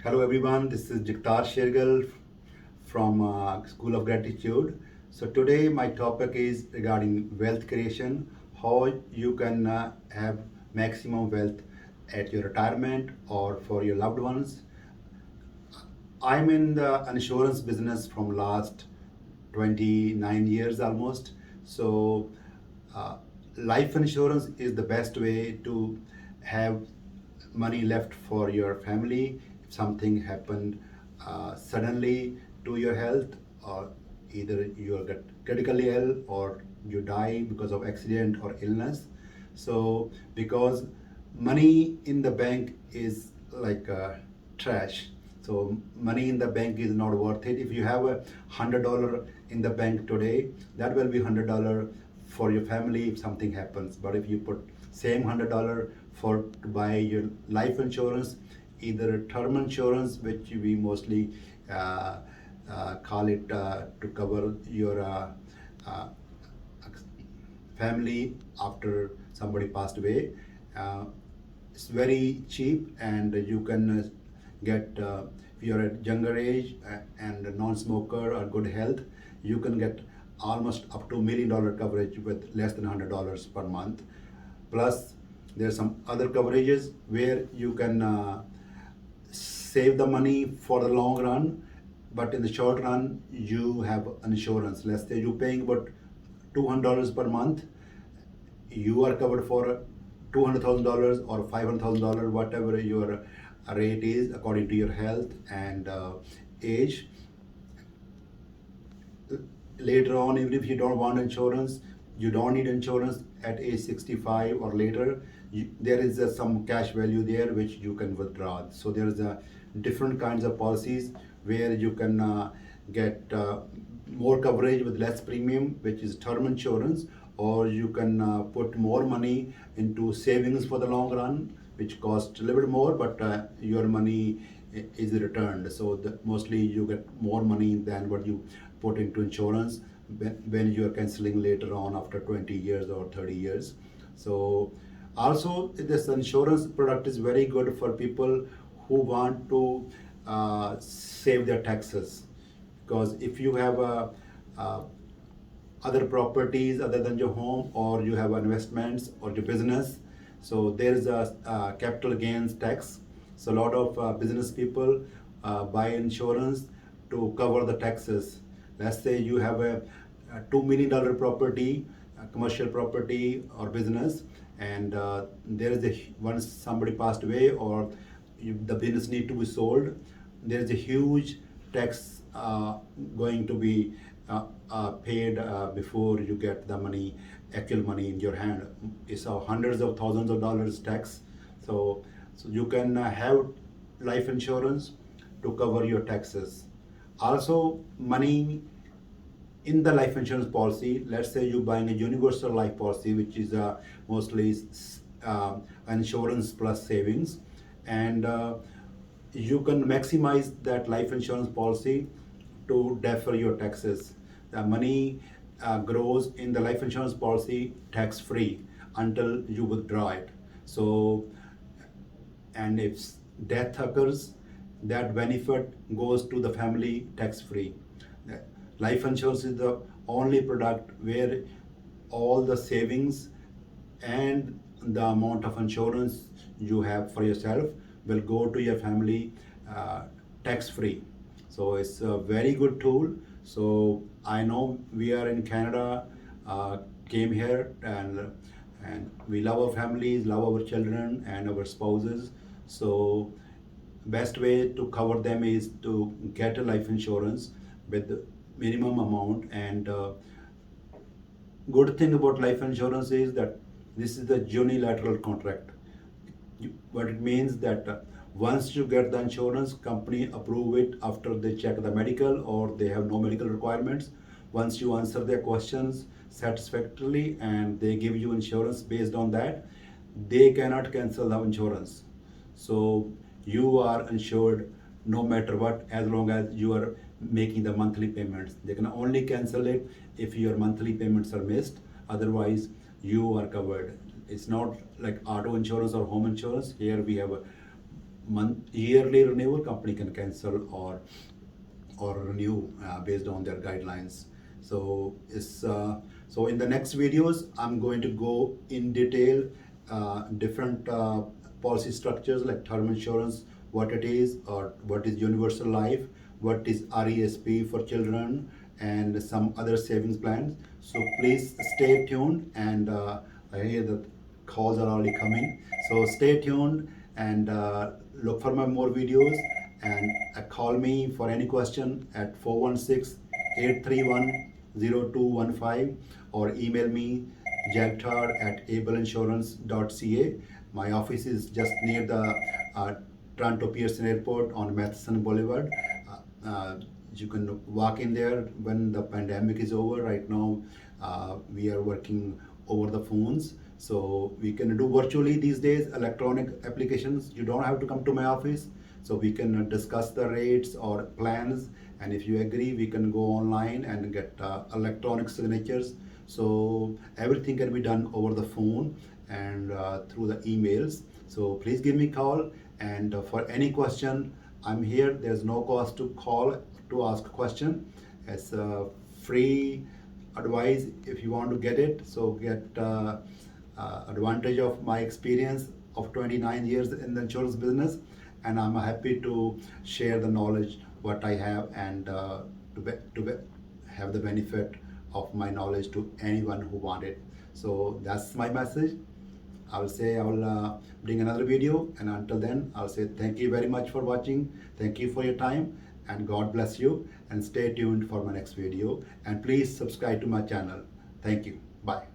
Hello everyone, this is Jagtar Shergal from School of Gratitude. So today my topic is regarding wealth creation, how you can have maximum wealth at your retirement or for your loved ones. I'm in the insurance business from last 29 years almost. So, uh, life insurance is the best way to have money left for your family if something happened suddenly to your health, or either you get critically ill or you die because of accident or illness. So, because money in the bank is like trash, so money in the bank is not worth it. If you have $100 in the bank today, that will be $100 for your family if something happens. But if you put same $100 for to buy your life insurance, either term insurance, which we mostly uh, call it to cover your uh, family after somebody passed away. Uh, it's very cheap, and you can get, if you're at younger age and a non-smoker or good health, you can get almost up to $1 million coverage with less than $100 per month. Plus, there's some other coverages where you can save the money for the long run, but in the short run you have insurance. Let's say you're paying about $200 per month, you are covered for $200,000 or $500,000, whatever your rate is according to your health and age. Later on, even if you don't want insurance, you don't need insurance at age 65 or later, there is some cash value there which you can withdraw. So there is a different kinds of policies where you can get more coverage with less premium, which is term insurance, or you can put more money into savings for the long run, which cost a little bit more, but your money is returned. So mostly you get more money than what you put into insurance when you are canceling later on after 20 years or 30 years. So also this insurance product is very good for people who want to save their taxes, because if you have a other properties other than your home, or you have investments or your business, so there is a capital gains tax. So a lot of business people buy insurance to cover the taxes. Let's say you have a $2 million property, a commercial property or business, and there is a, once somebody passed away or the business need to be sold, there is a huge tax going to be paid before you get the money, actual money in your hand. It's hundreds of thousands of dollars tax. So you can have life insurance to cover your taxes. Also, money in the life insurance policy, let's say you're buying a universal life policy, which is mostly uh, insurance plus savings, and you can maximize that life insurance policy to defer your taxes. The money grows in the life insurance policy tax free until you withdraw it. So, and if death occurs, that benefit goes to the family tax free. Life insurance is the only product where all the savings and the amount of insurance you have for yourself will go to your family tax free. So it's a very good tool. So I know we are in Canada, came here, and we love our families, love our children and our spouses. So best way to cover them is to get a life insurance with the minimum amount. And good thing about life insurance is that this is the unilateral contract. What it means that once you get the insurance, company approve it after they check the medical or they have no medical requirements. Once you answer their questions satisfactorily and they give you insurance based on that, they cannot cancel the insurance. So you are insured no matter what, as long as you are making the monthly payments. They can only cancel it if your monthly payments are missed. Otherwise, you are covered. It's not like auto insurance or home insurance. Here we have yearly renewal, company can cancel or renew based on their guidelines. So so in the next videos, I'm going to go in detail different policy structures like term insurance, what it is, or what is universal life, what is RESP for children, and some other savings plans. So please stay tuned, and I hear that calls are already coming. So stay tuned and look for my more videos, and call me for any question at 416-831-0215, or email me jagtar@ableinsurance.ca. My office is just near the Toronto Pearson Airport on Matheson Boulevard. You can walk in there when the pandemic is over. Right now, we are working over the phones, so we can do virtually these days, electronic applications. You don't have to come to my office, so we can discuss the rates or plans, and if you agree, we can go online and get electronic signatures. So everything can be done over the phone and through the emails. So please give me a call, and for any question, I'm here. There's no cost to call to ask a question. It's free advice if you want to get it. So get advantage of my experience of 29 years in the insurance business, and I'm happy to share the knowledge what I have, and have the benefit of my knowledge to anyone who want it. So that's my message. I'll say I will bring another video, and until then, I'll say thank you very much for watching. Thank you for your time, and God bless you. And stay tuned for my next video. And please subscribe to my channel. Thank you. Bye.